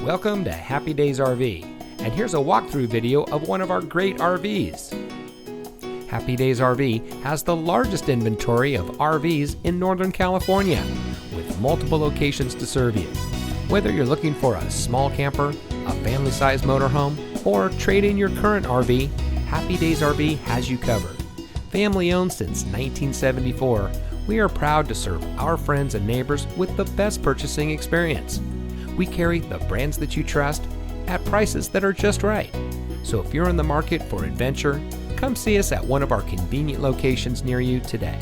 Welcome to Happy Daze RV, and here's a walkthrough video of one of our great RVs. Happy Daze RV has the largest inventory of RVs in Northern California, with multiple locations to serve you. Whether you're looking for a small camper, a family-sized motorhome, or trade in your current RV, Happy Daze RV has you covered. Family owned since 1974, we are proud to serve our friends and neighbors with the best purchasing experience. We carry the brands that you trust at prices that are just right. So if you're in the market for adventure, come see us at one of our convenient locations near you today.